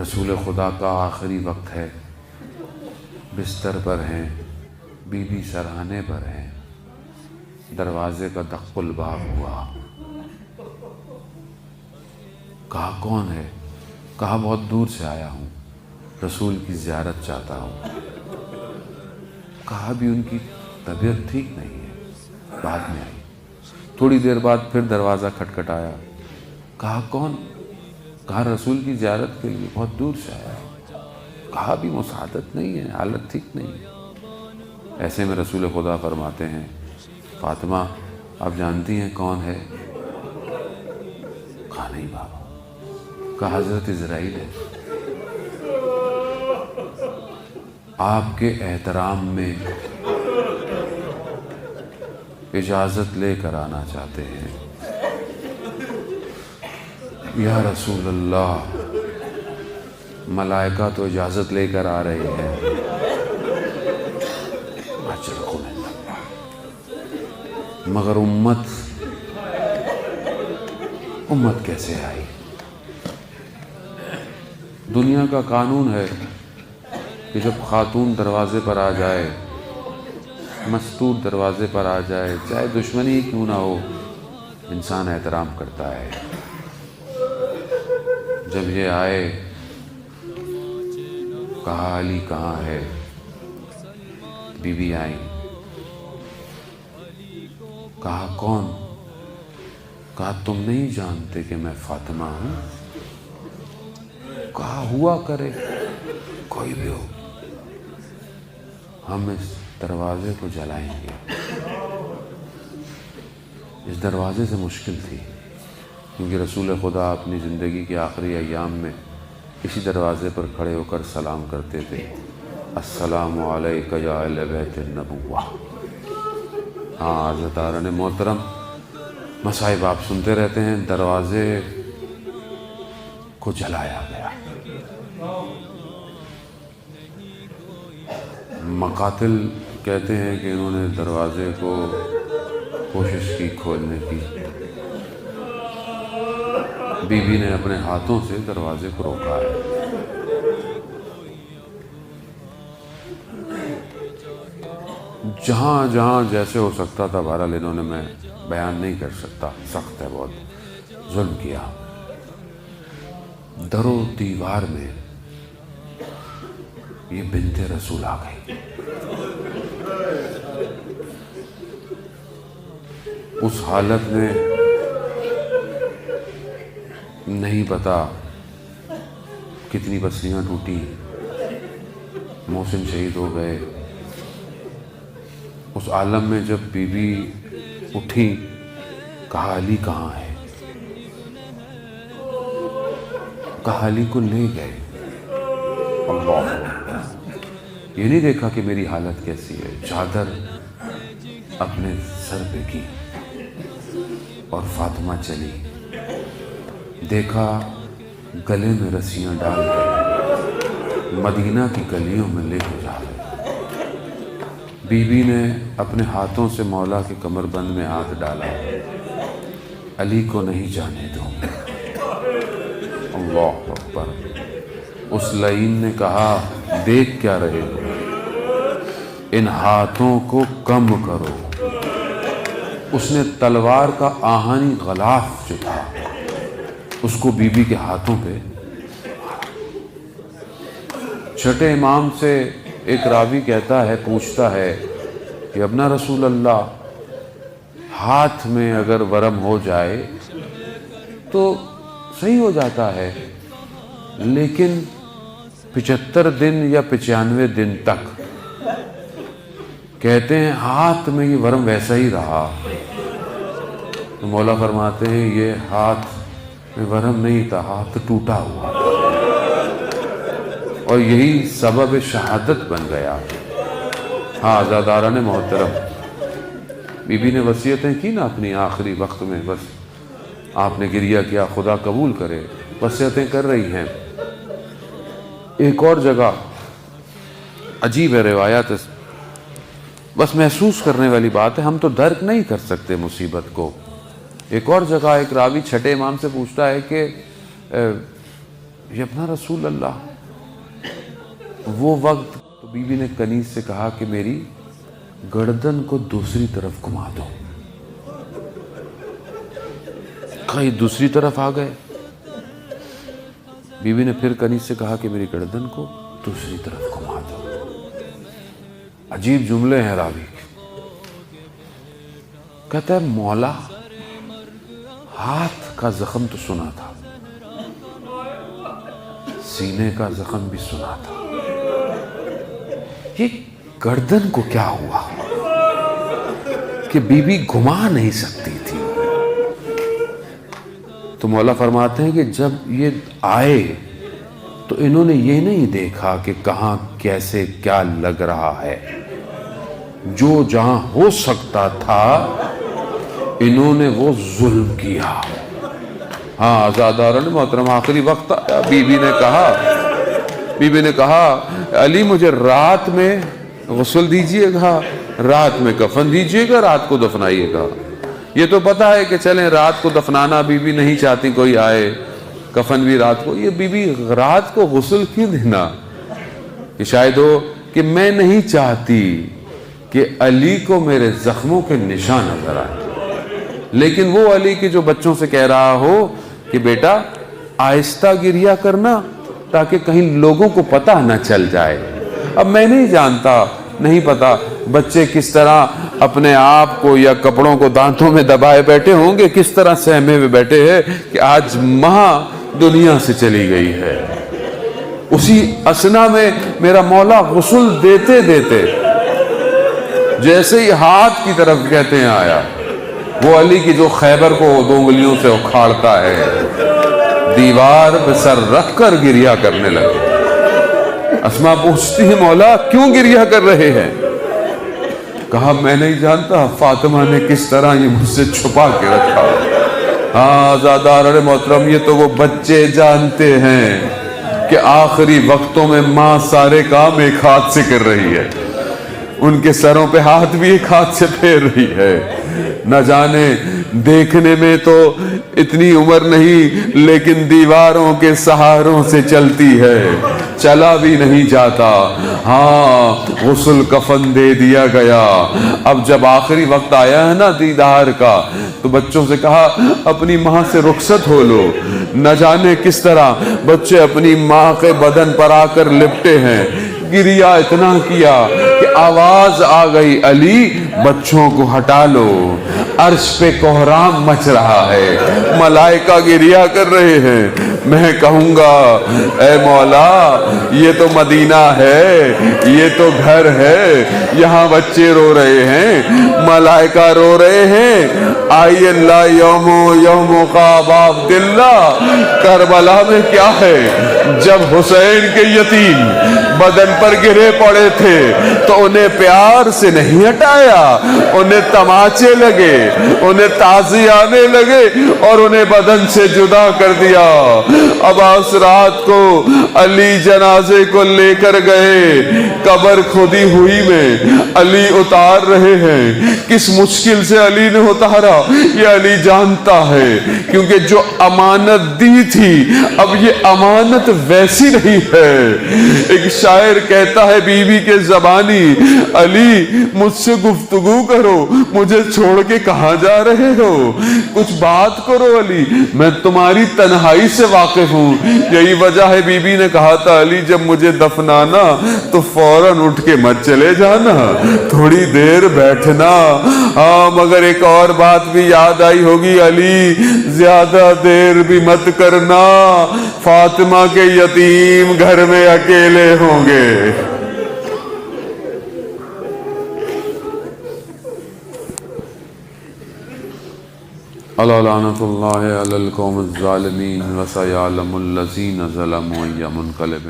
رسول خدا کا آخری وقت ہے، بستر پر ہیں، بی بی سرہانے پر ہیں، دروازے کا دق الباب ہوا۔ کہا کون ہے؟ کہا بہت دور سے آیا ہوں، رسول کی زیارت چاہتا ہوں۔ کہا بھی ان کی طبیعت ٹھیک نہیں ہے، بعد میں آئی۔ تھوڑی دیر بعد پھر دروازہ کھٹکھٹایا۔ کہا کون؟ کہا رسول کی زیارت کے لیے بہت دور سے آیا ہے۔ کہا بھی مساعدت نہیں ہے، حالت ٹھیک نہیں ہے۔ ایسے میں رسول خدا فرماتے ہیں فاطمہ آپ جانتی ہیں کون ہے؟ کہا نہیں بابا۔ کہا حضرت عزرائیل ہے، آپ کے احترام میں اجازت لے کر آنا چاہتے ہیں۔ یا رسول اللہ ملائکہ تو اجازت لے کر آ رہے ہیں، مگر امت کیسے آئی؟ دنیا کا قانون ہے کہ جب خاتون دروازے پر آ جائے، مستور دروازے پر آ جائے، چاہے دشمنی ہی کیوں نہ ہو، انسان احترام کرتا ہے۔ جب یہ آئے، کہا علی کہاں ہے؟ بی بی آئی۔ کہا کون؟ کہا تم نہیں جانتے کہ میں فاطمہ ہوں؟ کہا ہوا کرے، کوئی بھی ہو، ہم اس دروازے کو جلائیں گے۔ اس دروازے سے مشکل تھی کیونکہ رسول خدا اپنی زندگی کے آخری ایام میں اسی دروازے پر کھڑے ہو کر سلام کرتے تھے، السلام علیک یا اہل بیت النبوہ۔ ہاں حضرت عارض محترم، مصائب آپ سنتے رہتے ہیں، دروازے کو جلایا گیا۔ مقاتل کہتے ہیں کہ انہوں نے دروازے کو کوشش کی کھولنے کی، بی بی نے اپنے ہاتھوں سے دروازے کو روکا ہے۔ جہاں جہاں جیسے ہو سکتا تھا، بہرحال انہوں نے، میں بیان نہیں کر سکتا، سخت ہے بہت، ظلم کیا۔ در و دیوار میں یہ بنت رسول آ گئی۔ اس حالت میں نہیں پتا کتنی پسلیاں ٹوٹی، محسن شہید ہو گئے۔ اس عالم میں جب بی بی اٹھی، کہا علی کہاں ہے؟ کہا علی کو لے گئے۔ اللہ، یہ نہیں دیکھا کہ میری حالت کیسی ہے، چادر اپنے سر پہ کی اور فاطمہ چلی، دیکھا گلے میں رسیاں ڈال کر مدینہ کی گلیوں میں لے کے جا رہے۔ بی بی نے اپنے ہاتھوں سے مولا کے کمر بند میں ہاتھ ڈالا، علی کو نہیں جانے دوں گی۔ اللہ اکبر۔ اس لعین نے کہا دیکھ کیا رہے ہو، ان ہاتھوں کو کم کرو۔ اس نے تلوار کا آہنی غلاف جو تھا اس کو بی بی کے ہاتھوں پہ۔ چھٹے امام سے ایک راوی کہتا ہے، پوچھتا ہے کہ ابنا رسول اللہ، ہاتھ میں اگر ورم ہو جائے تو صحیح ہو جاتا ہے، لیکن 75 دن یا 95 دن تک کہتے ہیں ہاتھ میں یہ ورم ویسا ہی رہا۔ تو مولا فرماتے ہیں یہ ہاتھ میں ورم نہیں تھا، ہاتھ ٹوٹا ہوا، اور یہی سبب شہادت بن گیا۔ ہاں عزاداران محترم، بی بی نے وصیتیں کی نا اپنی آخری وقت میں، بس آپ نے گریہ کیا، خدا قبول کرے، وصیتیں کر رہی ہیں۔ ایک اور جگہ عجیب ہے روایات، بس محسوس کرنے والی بات ہے، ہم تو درک نہیں کر سکتے مصیبت کو۔ ایک اور جگہ ایک راوی چھٹے امام سے پوچھتا ہے کہ یہ اپنا رسول اللہ. وہ وقت تو بیوی نے کنیز سے کہا کہ میری گردن کو دوسری طرف گھما دو. کہیں دوسری طرف آ گئے. بیوی نے پھر کنیز سے کہا کہ میری گردن کو دوسری طرف گھما دو. عجیب جملے ہیں راوی کے. کہتا ہے مولا ہاتھ کا زخم تو سنا تھا, سینے کا زخم بھی سنا تھا, یہ گردن کو کیا ہوا کہ بیوی گھما نہیں سکتی تھی؟ تو مولا فرماتے ہیں کہ جب یہ آئے تو انہوں نے یہ نہیں دیکھا کہ کہاں کیسے کیا لگ رہا ہے. جو جہاں ہو سکتا تھا انہوں نے وہ ظلم کیا. ہاں آزادارن محترم, آخری وقت آیا. بیوی نے کہا علی مجھے رات میں غسل دیجئے گا, رات میں کفن دیجئے گا, رات کو دفنائیے گا. یہ تو پتا ہے کہ چلیں رات کو دفنانا بیوی نہیں چاہتی کوئی آئے, کفن بھی رات کو. یہ بیوی رات کو غسل کیوں دینا؟ کہ شاید ہو کہ میں نہیں چاہتی کہ علی کو میرے زخموں کے نشان نظر آئے, لیکن وہ علی کے جو بچوں سے کہہ رہا ہو کہ بیٹا آہستہ گریہ کرنا تاکہ کہیں لوگوں کو پتہ نہ چل جائے. اب میں نہیں جانتا, نہیں پتا بچے کس طرح اپنے آپ کو یا کپڑوں کو دانتوں میں دبائے بیٹھے ہوں گے, کس طرح سہمے ہوئے بیٹھے ہیں کہ آج ماں دنیا سے چلی گئی ہے. اسی اسنا میں میرا مولا غسل دیتے دیتے جیسے ہی ہاتھ کی طرف کہتے ہیں آیا, وہ علی کی جو خیبر کو 2 انگلیوں سے اکھاڑتا ہے, دیوار پہ سر رکھ کر گریہ کرنے لگے. اسما پوچھتی ہے مولا کیوں گریہ کر رہے ہیں؟ کہا میں نہیں جانتا, فاطمہ نے کس طرح یہ مجھ سے چھپا کے رکھا. ہاں آزادار محترم, یہ تو وہ بچے جانتے ہیں کہ آخری وقتوں میں ماں سارے کام ایک ہاتھ سے کر رہی ہے, ان کے سروں پہ ہاتھ بھی ایک ہاتھ سے پھیر رہی ہے. نہ جانے دیکھنے میں تو اتنی عمر نہیں, لیکن دیواروں کے سہاروں سے چلتی ہے, چلا بھی نہیں جاتا. ہاں غسل کفن دے دیا گیا. اب جب آخری وقت آیا ہے نا دیدار کا, تو بچوں سے کہا اپنی ماں سے رخصت ہو لو. نہ جانے کس طرح بچے اپنی ماں کے بدن پر آ کر لپٹے ہیں. گریہ اتنا کیا کہ آواز آ گئی علی بچوں کو ہٹا لو, عرش پہ کوہرام مچ رہا ہے, ملائکہ گریہ کر رہے ہیں. میں کہوں گا اے مولا یہ تو مدینہ ہے, یہ تو گھر ہے, یہاں بچے رو رہے ہیں, ملائکہ رو رہے ہیں. آئی اللہ یوم قاب عبداللہ. کربلا میں کیا ہے, جب حسین کے یتیم بدن پر گرے پڑے تھے تو انہیں پیار سے نہیں ہٹایا, انہیں تماچے لگے, انہیں تازی آنے لگے اور انہیں بدن سے جدا کر دیا. اب اس رات کو علی جنازے کو لے کر گئے, قبر کھودی ہوئی میں علی اتار رہے ہیں. کس مشکل سے علی نے اتارا یہ علی جانتا ہے, کیونکہ جو امانت دی تھی اب یہ امانت ویسی نہیں ہے. ایک شاعر کہتا ہے بیوی کے زبانی, علی مجھ سے گفتگو کرو, مجھے چھوڑ کے کہاں جا رہے ہو, کچھ بات کرو علی, میں تمہاری تنہائی سے واقف ہوں. یہی وجہ ہے بیوی نے کہا تھا علی جب مجھے دفنانا تو فوراً اٹھ کے مت چلے جانا, تھوڑی دیر بیٹھنا. ہاں مگر ایک اور بات بھی یاد آئی ہوگی علی, زیادہ دیر بھی مت کرنا, فاطمہ کے یتیم گھر میں اکیلے ہوں گے. لعنت اللہ علی القوم الظالمین وسیعلم الذین ظلموا ای منقلب